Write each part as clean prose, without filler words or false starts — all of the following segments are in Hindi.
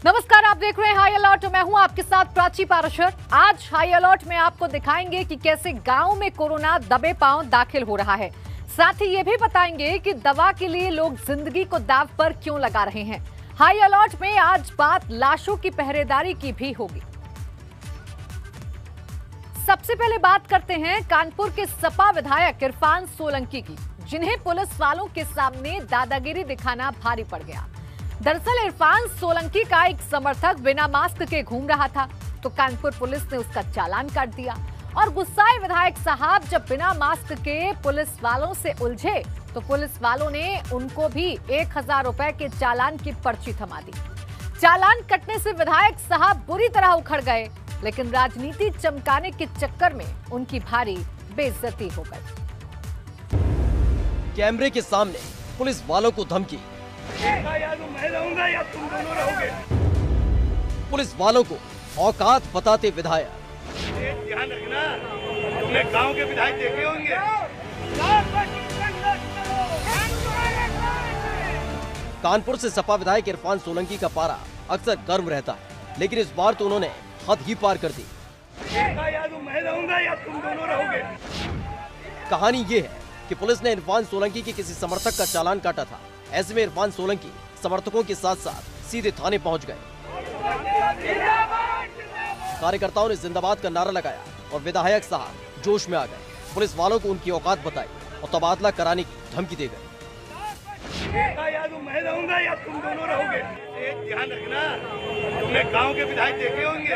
नमस्कार, आप देख रहे हैं हाई अलर्ट। मैं हूं आपके साथ प्राची पाराशर। आज हाई अलर्ट में आपको दिखाएंगे कि कैसे गांव में कोरोना दबे पांव दाखिल हो रहा है। साथ ही ये भी बताएंगे कि दवा के लिए लोग जिंदगी को दांव पर क्यों लगा रहे हैं। हाई अलर्ट में आज बात लाशों की पहरेदारी की भी होगी। सबसे पहले बात करते हैं कानपुर के सपा विधायक इरफान सोलंकी की, जिन्हें पुलिस वालों के सामने दादागिरी दिखाना भारी पड़ गया। दरअसल इरफान सोलंकी का एक समर्थक बिना मास्क के घूम रहा था, तो कानपुर पुलिस ने उसका चालान काट दिया और गुस्साए विधायक साहब जब बिना मास्क के पुलिस वालों से उलझे तो पुलिस वालों ने उनको भी 1000 रुपए के चालान की पर्ची थमा दी। चालान कटने से विधायक साहब बुरी तरह उखड़ गए, लेकिन राजनीति चमकाने के चक्कर में उनकी भारी बेइज्जती हो गई। कैमरे के सामने पुलिस वालों को धमकी, या तो मैं रहूंगा या तुम दोनों रहोगे। पुलिस वालों को औकात बताते विधायक, ध्यान रखना, तुमने गांव के विधायक देखे होंगे। कानपुर से सपा विधायक इरफान सोलंकी का पारा अक्सर गर्म रहता है, लेकिन इस बार तो उन्होंने हद ही पार कर दी। या तो मैं रहूंगा या तुम दोनों रहोगे। कहानी ये है कि पुलिस ने इरफान सोलंकी के किसी समर्थक का चालान काटा था। ऐसे में इरफान सोलंकी समर्थकों के साथ साथ सीधे थाने पहुंच गए। कार्यकर्ताओं ने जिंदाबाद का नारा लगाया और विधायक साहब जोश में आ गए। पुलिस वालों को उनकी औकात बताई और तबादला कराने की धमकी दे गए। या तो मैं रहूंगा या तुम दोनों रहोगे। ध्यान रखना, तुमने गांव के विधायक देखे होंगे।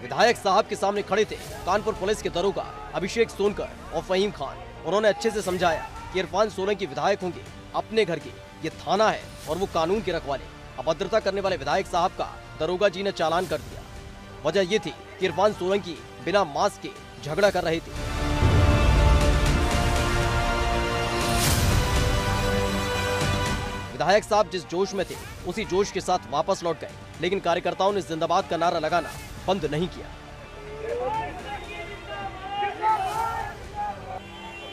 विधायक साहब के सामने खड़े थे कानपुर पुलिस के दरोगा अभिषेक सोनकर और फहीम खान। उन्होंने अच्छे से समझाया कि इरफान सोलंकी विधायक होंगे अपने घर के, ये थाना है और वो कानून के रखवाले। अभद्रता करने वाले विधायक साहब का दरोगा जी ने चालान कर दिया। वजह ये थी कि इरफान सोलंकी बिना मास्क के झगड़ा कर रहे थे। विधायक साहब जिस जोश में थे उसी जोश के साथ वापस लौट गए, लेकिन कार्यकर्ताओं ने जिंदाबाद का नारा लगाना बंद नहीं किया।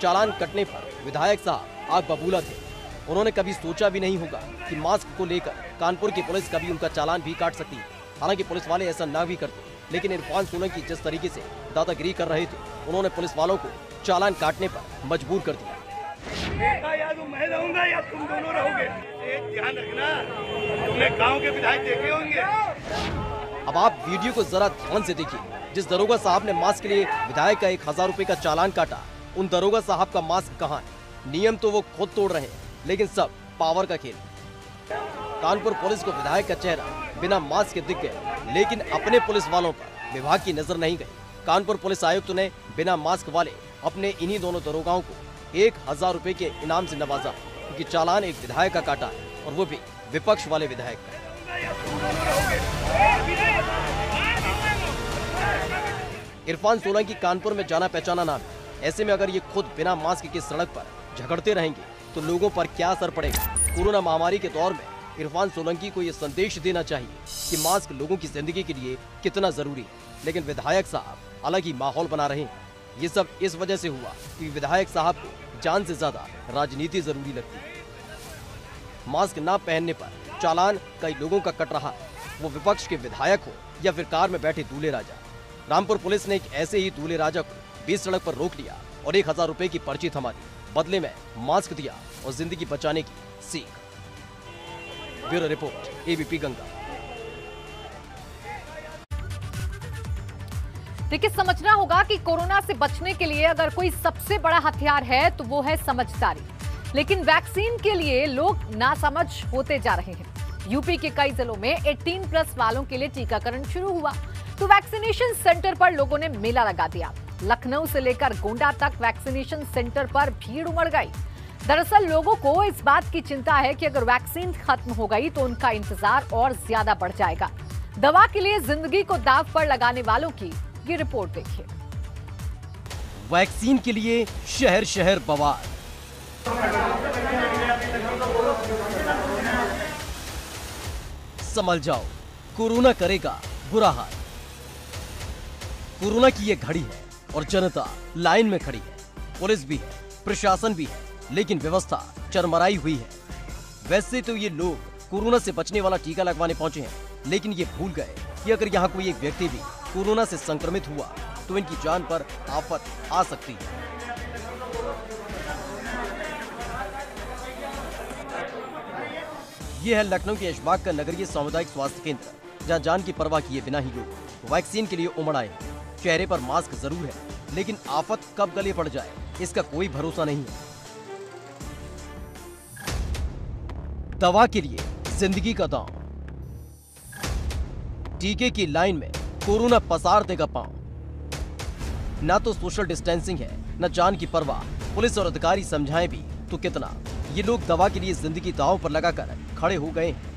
चालान कटने पर विधायक साहब आग बबूला थे। उन्होंने कभी सोचा भी नहीं होगा कि मास्क को लेकर कानपुर की पुलिस कभी उनका चालान भी काट सकती है। हालांकि पुलिस वाले ऐसा ना भी करते, लेकिन इरफान सोलंकी जिस तरीके से दादागिरी कर रहे थे, उन्होंने पुलिस वालों को चालान काटने पर मजबूर कर दिया। या तो मैं रहूंगा या तुम दोनों रहोगे। ध्यान रखना, तुमने गांव के विधायक देखे होंगे। अब आप वीडियो को जरा ध्यान से देखिए। जिस दरोगा साहब ने मास्क के लिए विधायक का 1000 रुपए का चालान काटा, उन दरोगा साहब का मास्क कहाँ है? नियम तो वो खुद तोड़ रहे हैं, लेकिन सब पावर का खेल। कानपुर पुलिस को विधायक का चेहरा बिना मास्क के दिख गया, लेकिन अपने पुलिस वालों पर विभाग की नजर नहीं गई। कानपुर पुलिस आयुक्त ने बिना मास्क वाले अपने इन्हीं दोनों दरोगाओं को 1000 रुपए के इनाम से नवाजा, क्योंकि चालान एक विधायक का काटा है और वो भी विपक्ष वाले विधायक का। इरफान सोलंकी कानपुर में जाना पहचाना नाम है। ऐसे में अगर ये खुद बिना मास्क के सड़क पर झगड़ते रहेंगे तो लोगों पर क्या असर पड़ेगा। कोरोना महामारी के दौर में इरफान सोलंकी को ये संदेश देना चाहिए कि मास्क लोगों की जिंदगी के लिए कितना जरूरी है, लेकिन विधायक साहब अलग ही माहौल बना रहे हैं। ये सब इस वजह से हुआ कि विधायक साहब को जान से ज्यादा राजनीति जरूरी लगती है। मास्क न पहनने पर चालान कई लोगों का कट रहा, वो विपक्ष के विधायक हो या फिर कार में बैठे दूल्हे राजा। रामपुर पुलिस ने एक ऐसे ही दूल्हे राजा को बीच सड़क पर रोक लिया और 1000 रुपए की पर्ची थमा दी। बदले में मास्क दिया और जिंदगी बचाने की सीख। Bureau report, ABP Ganga. देखिए, समझना होगा कि कोरोना से बचने के लिए अगर कोई सबसे बड़ा हथियार है तो वो है समझदारी। लेकिन वैक्सीन के लिए लोग नासमझ होते जा रहे हैं। यूपी के कई जिलों में 18+ वालों के लिए टीकाकरण शुरू हुआ, तो वैक्सीनेशन सेंटर पर लोगों ने मेला लगा दिया। लखनऊ से लेकर गोंडा तक वैक्सीनेशन सेंटर पर भीड़ उमड़ गई। दरअसल लोगों को इस बात की चिंता है कि अगर वैक्सीन खत्म हो गई तो उनका इंतजार और ज्यादा बढ़ जाएगा। दवा के लिए जिंदगी को दांव पर लगाने वालों की ये रिपोर्ट देखिए। वैक्सीन के लिए शहर शहर बवाल। संभल जाओ, कोरोना करेगा बुरा हाल। कोरोना की ये घड़ी है और जनता लाइन में खड़ी है। पुलिस भी है, प्रशासन भी है, लेकिन व्यवस्था चरमराई हुई है। वैसे तो ये लोग कोरोना से बचने वाला टीका लगवाने पहुंचे हैं, लेकिन ये भूल गए कि अगर यहाँ कोई एक व्यक्ति भी कोरोना से संक्रमित हुआ तो इनकी जान पर आफत आ सकती है। ये है लखनऊ के ऐशबाग का नगरीय सामुदायिक स्वास्थ्य केंद्र, जहाँ जान की परवाह किए बिना ही लोग वैक्सीन के लिए उमड़ आए। चेहरे पर मास्क जरूर है, लेकिन आफत कब गले पड़ जाए इसका कोई भरोसा नहीं है। दवा के लिए जिंदगी का दांव, टीके की लाइन में कोरोना पसार देगा पांव। ना तो सोशल डिस्टेंसिंग है, न जान की परवाह। पुलिस और अधिकारी समझाएं भी तो कितना, ये लोग दवा के लिए जिंदगी दांव पर लगाकर खड़े हो गए हैं।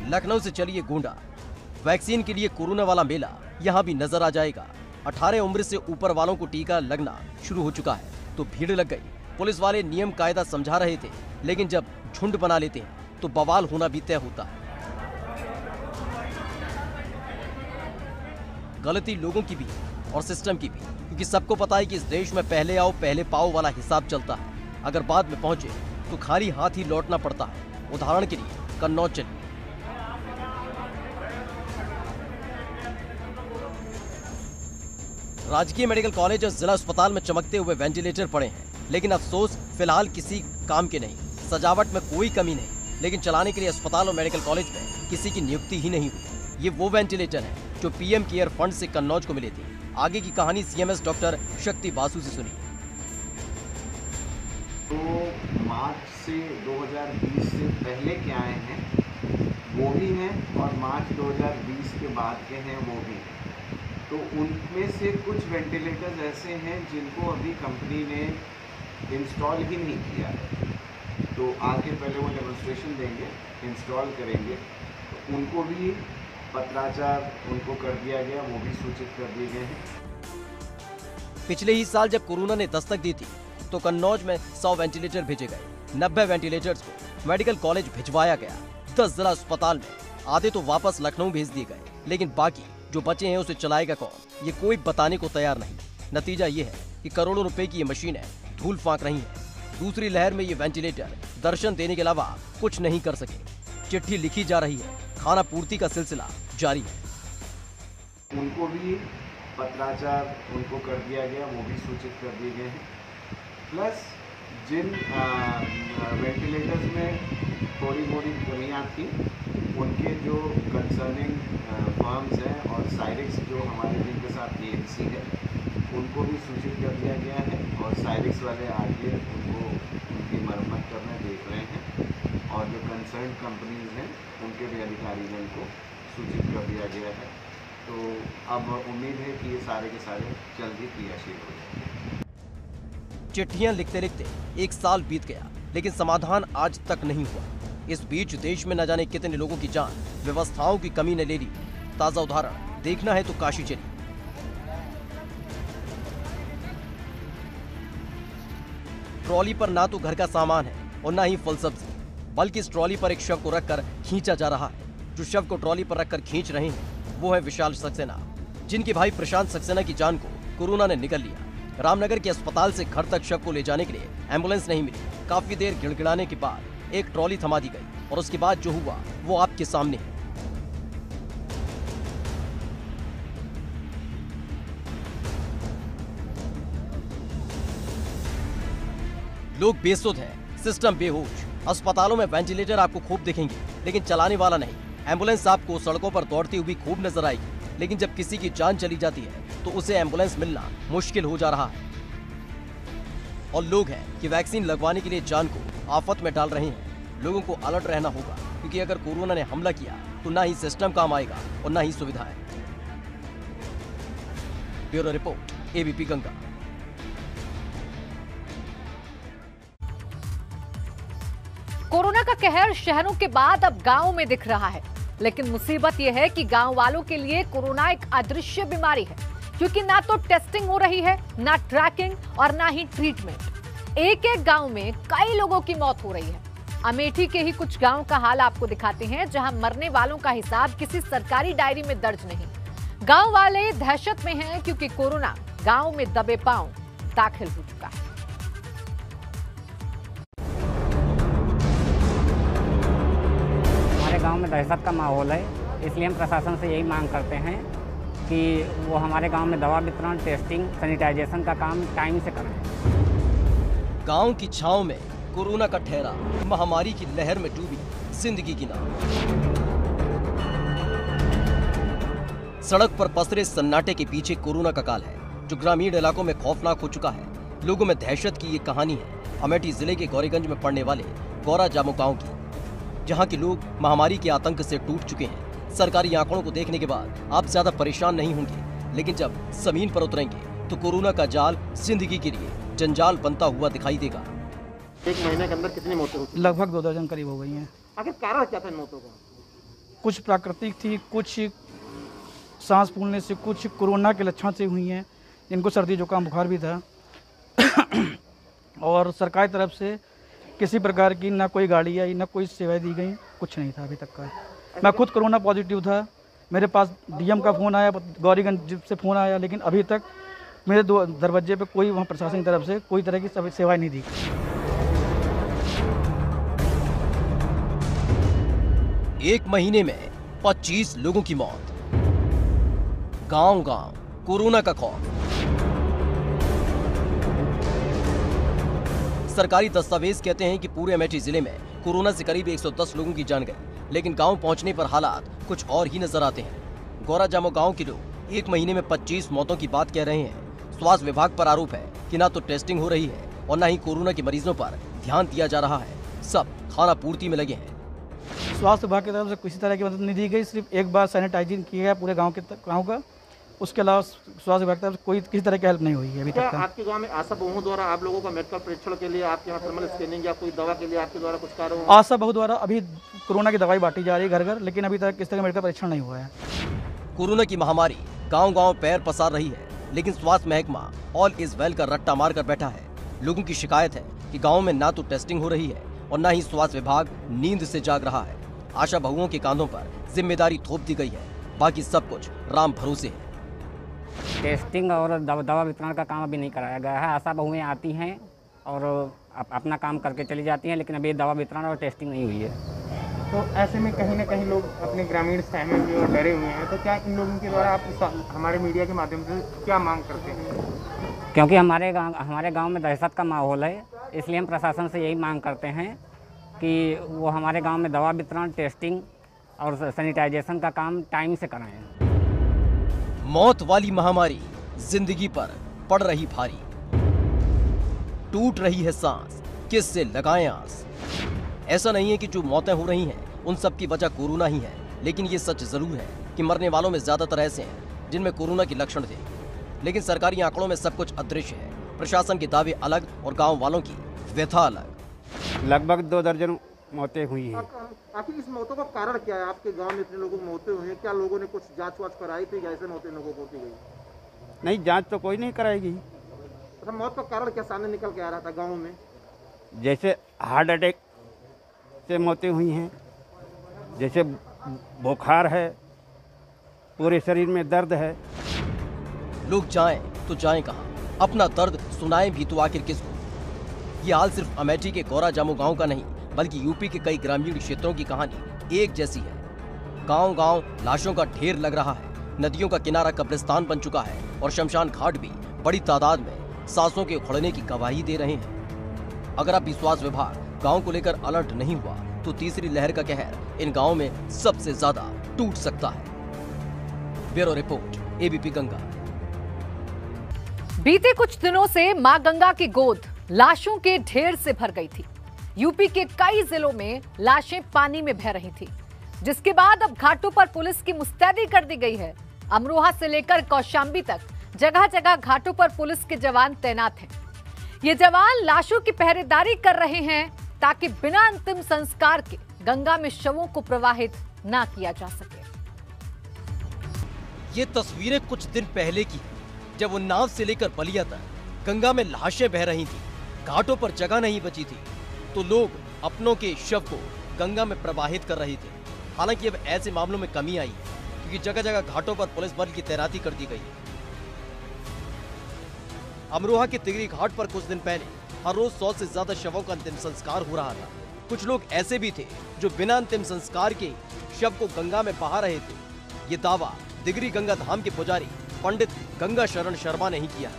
लखनऊ से चलिए गोंडा, वैक्सीन के लिए कोरोना वाला मेला यहाँ भी नजर आ जाएगा। 18 उम्र से ऊपर वालों को टीका लगना शुरू हो चुका है तो भीड़ लग गई। पुलिस वाले नियम कायदा समझा रहे थे, लेकिन जब झुंड बना लेते हैं तो बवाल होना भी तय होता है। गलती लोगों की भी और सिस्टम की भी, क्योंकि सबको पता है कि इस देश में पहले आओ पहले पाओ वाला हिसाब चलता है। अगर बाद में पहुंचे तो खाली हाथ ही लौटना पड़ता है। उदाहरण के लिए कन्नौज चलिए। राजकीय मेडिकल कॉलेज और जिला अस्पताल में चमकते हुए वेंटिलेटर पड़े हैं, लेकिन अफसोस फिलहाल किसी काम के नहीं। सजावट में कोई कमी नहीं, लेकिन चलाने के लिए अस्पताल और मेडिकल कॉलेज में किसी की नियुक्ति ही नहीं हुई। ये वो वेंटिलेटर है जो पीएम केयर फंड से कन्नौज को मिले थे। आगे की कहानी सीएमएस डॉक्टर शक्ति बासु से सुनिए। तो मार्च से 2020 से पहले के आए हैं वो भी हैं, और मार्च 2020 के बाद के हैं वो भी हैं। तो उनमें से कुछ वेंटिलेटर्स ऐसे हैं जिनको अभी कंपनी ने इंस्टॉल ही नहीं किया है। तो आगे पहले वो डेमोन्स्ट्रेशन देंगे, इंस्टॉल करेंगे। तो उनको भी पत्राचार उनको कर दिया गया, वो भी सूचित कर दिए गए हैं। पिछले ही साल जब कोरोना ने दस्तक दी थी तो कन्नौज में 100 वेंटिलेटर भेजे गए। 90 वेंटिलेटर्स को मेडिकल कॉलेज भिजवाया गया। 10 जिला अस्पताल में आधे तो वापस लखनऊ भेज दिए गए, लेकिन बाकी जो बचे हैं उसे चलाएगा कौन, ये कोई बताने को तैयार नहीं। नतीजा ये है कि करोड़ों रुपए की ये मशीनें धूल फांक रही हैं। दूसरी लहर में ये वेंटिलेटर दर्शन देने के अलावा कुछ नहीं कर सके। चिट्ठी लिखी जा रही है, खाना पूर्ति का सिलसिला जारी है। उनको भी पत्राचार उनको कर दिया गया, वो भी सूचित कर दिए गए हैं। प्लस जिन वेंटिलेटर्स में थोड़ी मोड़ी कमियाँ थी, उनके जो कंसर्निंग फर्म्स हैं और साइरिक्स जो हमारे जिनके साथ एएमसी है, उनको भी सूचित कर दिया गया है। और साइरिक्स वाले आगे उनको उनकी मरम्मत करने देख रहे हैं, और जो कंसर्न कंपनीज हैं उनके भी अधिकारीगण को सूचित कर दिया गया है। तो अब उम्मीद है कि ये सारे के सारे जल्द ही क्रियाशील हो जाएंगे। चिट्ठियां लिखते लिखते 1 साल बीत गया, लेकिन समाधान आज तक नहीं हुआ। इस बीच देश में न जाने कितने लोगों की जान व्यवस्थाओं की कमी ने ले ली। ताजा उदाहरण देखना है तो काशी चलिए। ट्रॉली पर ना तो घर का सामान है और ना ही फल सब्जी, बल्कि इस ट्रॉली पर एक शव को रखकर खींचा जा रहा है। जो शव को ट्रॉली पर रखकर खींच रहे हैं वो है विशाल सक्सेना, जिनके भाई प्रशांत सक्सेना की जान को कोरोना ने निगल लिया। रामनगर के अस्पताल से घर तक शव को ले जाने के लिए एम्बुलेंस नहीं मिली। काफी देर गिड़गिड़ाने के बाद एक ट्रॉली थमा दी गई और उसके बाद जो हुआ वो आपके सामने है। लोग बेसुध हैं, सिस्टम बेहोश। अस्पतालों में वेंटिलेटर आपको खूब दिखेंगे, लेकिन चलाने वाला नहीं। एम्बुलेंस आपको सड़कों पर दौड़ती हुई खूब नजर आएगी, लेकिन जब किसी की जान चली जाती है तो उसे एम्बुलेंस मिलना मुश्किल हो जा रहा है। और लोग हैं कि वैक्सीन लगवाने के लिए जान को आफत में डाल रहे हैं। लोगों को अलर्ट रहना होगा, क्योंकि अगर कोरोना ने हमला किया तो ना ही सिस्टम काम आएगा और ना ही सुविधाएं। Bureau report, ABP Ganga. Corona का कहर शहरों के बाद अब गांवों में दिख रहा है, लेकिन मुसीबत यह है कि गांव वालों के लिए कोरोना एक अदृश्य बीमारी है, क्योंकि ना तो टेस्टिंग हो रही है, ना ट्रैकिंग और ना ही ट्रीटमेंट। एक एक गांव में कई लोगों की मौत हो रही है। अमेठी के ही कुछ गांव का हाल आपको दिखाते हैं, जहां मरने वालों का हिसाब किसी सरकारी डायरी में दर्ज नहीं। गांव वाले दहशत में हैं, क्योंकि कोरोना गांव में दबे पांव दाखिल हो चुका है। 24 कोरोना में दहशत का माहौल है, इसलिए हम प्रशासन से यही मांग करते हैं कि वो हमारे गांव में दवा वितरण, टेस्टिंग, सैनिटाइजेशन का काम टाइम से करें। गांव की छांव में कोरोना का ठहरा, महामारी की लहर में डूबी जिंदगी की नाव। सड़क पर पसरे सन्नाटे के पीछे कोरोना का काल है, जो ग्रामीण इलाकों में खौफनाक हो चुका है। लोगों में दहशत की ये कहानी है अमेठी जिले के गौरीगंज में पड़ने वाले गौरा जामो गांव की, जहां के लोग महामारी के आतंक से टूट चुके हैं। सरकारी आंकड़ों को देखने के बाद आप ज्यादा परेशान नहीं होंगे, लेकिन जब जमीन पर उतरेंगे तो कोरोना का जाल जिंदगी के लिए जंजाल बनता हुआ दिखाई देगा। एक महीने के अंदर कितनी मौतें हुई? लगभग 2 दर्जन करीब हो गई हैं। आखिर कारण क्या था इन मौतों का? कुछ प्राकृतिक थी, कुछ सांस फूलने से, कुछ कोरोना के लक्षण से हुई हैं, जिनको सर्दी जुकाम बुखार भी था। और सरकार की तरफ से किसी प्रकार की ना कोई गाड़ी आई, ना कोई सेवाएं दी गई, कुछ नहीं था अभी तक का। मैं खुद कोरोना पॉजिटिव था, मेरे पास डीएम का फ़ोन आया, गौरीगंज से फ़ोन आया, लेकिन अभी तक मेरे दरवाजे पे कोई वहाँ प्रशासन की तरफ से कोई तरह की सेवाएं नहीं दी। एक महीने में 25 लोगों की मौत, गांव-गांव कोरोना का खौफ। सरकारी दस्तावेज कहते हैं कि पूरे अमेठी जिले में कोरोना से करीब 110 लोगों की जान गई, लेकिन गांव पहुंचने पर हालात कुछ और ही नजर आते हैं। गौरा जामो गांव के लोग एक महीने में 25 मौतों की बात कह रहे हैं। स्वास्थ्य विभाग पर आरोप है कि ना तो टेस्टिंग हो रही है और ना ही कोरोना के मरीजों पर ध्यान दिया जा रहा है। सब खाना पूर्ति में लगे हैं। स्वास्थ्य विभाग की तरफ से किसी तरह की मदद नहीं दी गई। सिर्फ एक बार सैनिटाइजिंग किया गया पूरे गाँव का, उसके अलावा स्वास्थ्य विभाग की तरफ से कोई किसी तरह की हेल्प नहीं हुई है अभी तक। आपके गांव में आशा बहुओं द्वारा आप लोगों का मेडिकल परीक्षण के लिए, आपके यहाँ थर्मल स्कैनिंग या कोई दवा के लिए आपके द्वारा कुछ कार्य? आशा बहु द्वारा अभी कोरोना की दवाई बांटी जा रही है घर घर, लेकिन अभी तक किसी तरह का मेडिकल परीक्षण नहीं हुआ है। कोरोना की महामारी गांव-गांव पैर पसार रही है, लेकिन स्वास्थ्य महकमा ऑल इज वेल का रट्टा मार कर बैठा है। लोगों की शिकायत है कि गाँव में ना तो टेस्टिंग हो रही है और न ही स्वास्थ्य विभाग नींद से जाग रहा है। आशा बहुओं के कांधों पर जिम्मेदारी थोप दी गई है, बाकी सब कुछ राम भरोसे है। टेस्टिंग और दवा वितरण का काम अभी नहीं कराया गया है। आशा बहुएं आती हैं और अपना काम करके चली जाती हैं, लेकिन अभी दवा वितरण और टेस्टिंग नहीं हुई है। तो ऐसे में कहीं ना कहीं लोग अपने ग्रामीण सहमे हुए और डरे हुए हैं, तो क्या इन लोगों के द्वारा आप हमारे मीडिया के माध्यम से क्या मांग करते हैं? क्योंकि हमारे गांव में दहशत का माहौल है, इसलिए हम प्रशासन से यही मांग करते हैं कि वो हमारे गांव में दवा वितरण, टेस्टिंग और सैनिटाइजेशन का काम टाइम से कराएं। मौत वाली महामारी जिंदगी पर पड़ रही भारी, टूट रही है सांस, किससे लगाएं आस। ऐसा नहीं है कि जो मौतें हो रही हैं उन सब की वजह कोरोना ही है, लेकिन ये सच जरूर है कि मरने वालों में ज्यादातर ऐसे हैं जिनमें कोरोना के लक्षण थे। लेकिन सरकारी आंकड़ों में सब कुछ अदृश्य है, प्रशासन के दावे अलग और गांव वालों की व्यथा अलग। लगभग 2 दर्जन मौतें हुई हैं। आखिर इस मौतों का कारण क्या है? आपके गांव में इतने लोगों की मौतें हुई हैं, क्या लोगों ने कुछ जांच वाच कराई थी या ऐसे मौतें लोगों को होती गई? नहीं, जांच तो कोई नहीं कराएगी। अच्छा, मौत का कारण क्या सामने निकल के आ रहा था गाँव में? जैसे हार्ट अटैक से मौतें हुई हैं, जैसे बुखार है, पूरे शरीर में दर्द है। लोग जाएं तो जाएं कहां? अपना दर्द सुनाएं भी तो आखिर किसको? ये हाल सिर्फ अमेठी के गौरा जामो गांव का नहीं, बल्कि यूपी के कई ग्रामीण क्षेत्रों की कहानी एक जैसी है। गांव-गांव लाशों का ढेर लग रहा है, नदियों का किनारा कब्रिस्तान बन चुका है और शमशान घाट भी बड़ी तादाद में सांसों के उखड़ने की गवाही दे रहे हैं। अगर अब भी स्वास्थ्य विभाग गांव को लेकर अलर्ट नहीं हुआ तो तीसरी लहर का कहर इन गांवों में सबसे ज्यादा टूट सकता है। Bureau report, ABP Ganga. बीते कुछ दिनों से मां गंगा की गोद लाशों के ढेर से भर गई थी। यूपी के कई जिलों में लाशें पानी में बह रही थी, जिसके बाद अब घाटों पर पुलिस की मुस्तैदी कर दी गई है। अमरोहा से लेकर कौशाम्बी तक जगह जगह घाटों पर पुलिस के जवान तैनात हैं। ये जवान लाशों की पहरेदारी कर रहे हैं ताकि बिना अंतिम संस्कार के गंगा में शवों को प्रवाहित ना किया जा सके। ये तस्वीरें कुछ दिन पहले की हैं, जब उन्नाव से लेकर बलिया तक गंगा में लाशें बह रही थी। घाटों पर जगह नहीं बची थी तो लोग अपनों के शव को गंगा में प्रवाहित कर रहे थे। हालांकि अब ऐसे मामलों में कमी आई है, क्योंकि जगह जगह घाटों पर पुलिस बल की तैनाती कर दी गई है। अमरोहा के तिगरी घाट पर कुछ दिन पहले हर रोज 100 से ज्यादा शवों का अंतिम संस्कार हो रहा था। कुछ लोग ऐसे भी थे जो बिना अंतिम संस्कार के शव को गंगा में बहा रहे थे। ये दावा दिगरी गंगा धाम के पुजारी पंडित गंगा शरण शर्मा ने ही किया।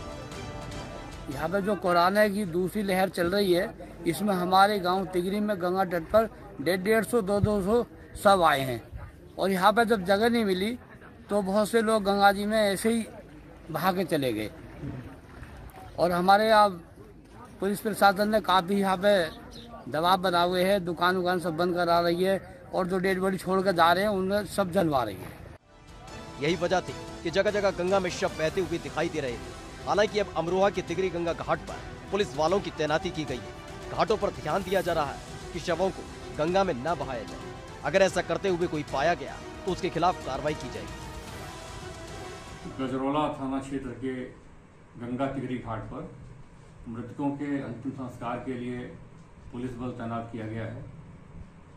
यहाँ पे जो कोरोना की दूसरी लहर चल रही है, इसमें हमारे गांव तिगरी में गंगा तट पर 150-200 शव आए हैं और यहाँ पे जब जगह नहीं मिली तो बहुत से लोग गंगा जी में ऐसे ही बहा के चले गए। और हमारे यहाँ पुलिस प्रशासन ने काफ़ी यहाँ पे दबाव बना हुए हैं, दुकान सब बंद करा रही है और जो डेड बॉडी छोड़ कर जा रहे हैं उन्हें सब जलवा रही है। यही वजह थी कि जगह जगह गंगा में शव बहते हुए दिखाई दे रहे थे। हालांकि अब अमरोहा के तिगरी गंगा घाट पर पुलिस वालों की तैनाती की गई है। घाटों पर ध्यान दिया जा रहा है कि शवों को गंगा में न बहाया जाए। अगर ऐसा करते हुए कोई पाया गया तो उसके खिलाफ कार्रवाई की जाएगी। गजरौला थाना क्षेत्र के गंगा तिगरी घाट पर मृतकों के अंतिम संस्कार के लिए पुलिस बल तैनात किया गया है,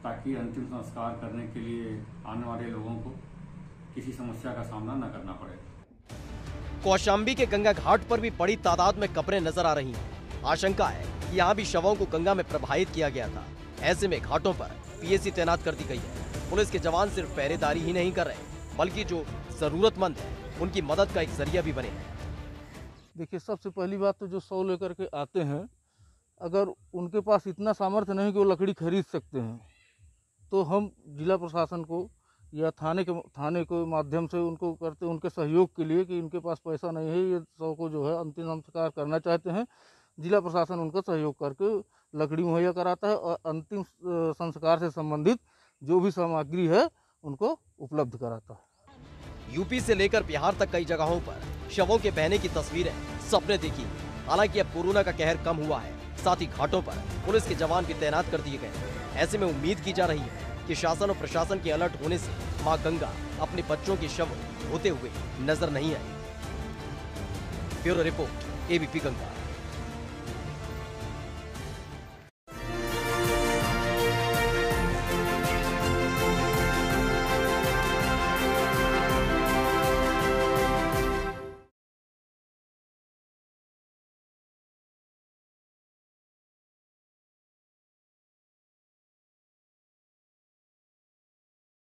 ताकि अंतिम संस्कार करने के लिए आने वाले लोगों को किसी समस्या का सामना न करना पड़े। कौशाम्बी के गंगा घाट पर भी बड़ी तादाद में कब्रें नजर आ रही हैं। आशंका है कि यहाँ भी शवों को गंगा में प्रवाहित किया गया था। ऐसे में घाटों पर पीएसी तैनात कर दी गई है। पुलिस के जवान सिर्फ पहरेदारी ही नहीं कर रहे, बल्कि जो जरूरतमंद है उनकी मदद का एक जरिया भी बने हैं। देखिए, सबसे पहली बात तो जो शव लेकर के आते हैं, अगर उनके पास इतना सामर्थ्य नहीं कि वो लकड़ी खरीद सकते हैं, तो हम जिला प्रशासन को या थाने के माध्यम से उनको करते, उनके सहयोग के लिए कि उनके पास पैसा नहीं है, ये शव को जो है अंतिम संस्कार करना चाहते हैं, जिला प्रशासन उनका सहयोग करके लकड़ी मुहैया कराता है और अंतिम संस्कार से संबंधित जो भी सामग्री है उनको उपलब्ध कराता है। यूपी से लेकर बिहार तक कई जगहों पर शवों के बहने की तस्वीरें सबने देखी। हालांकि अब कोरोना का कहर कम हुआ है, साथ ही घाटों पर पुलिस के जवान भी तैनात कर दिए गए। ऐसे में उम्मीद की जा रही है कि शासन और प्रशासन के अलर्ट होने से मां गंगा अपने बच्चों के शव होते हुए नजर नहीं आई। Bureau report, ABP Ganga.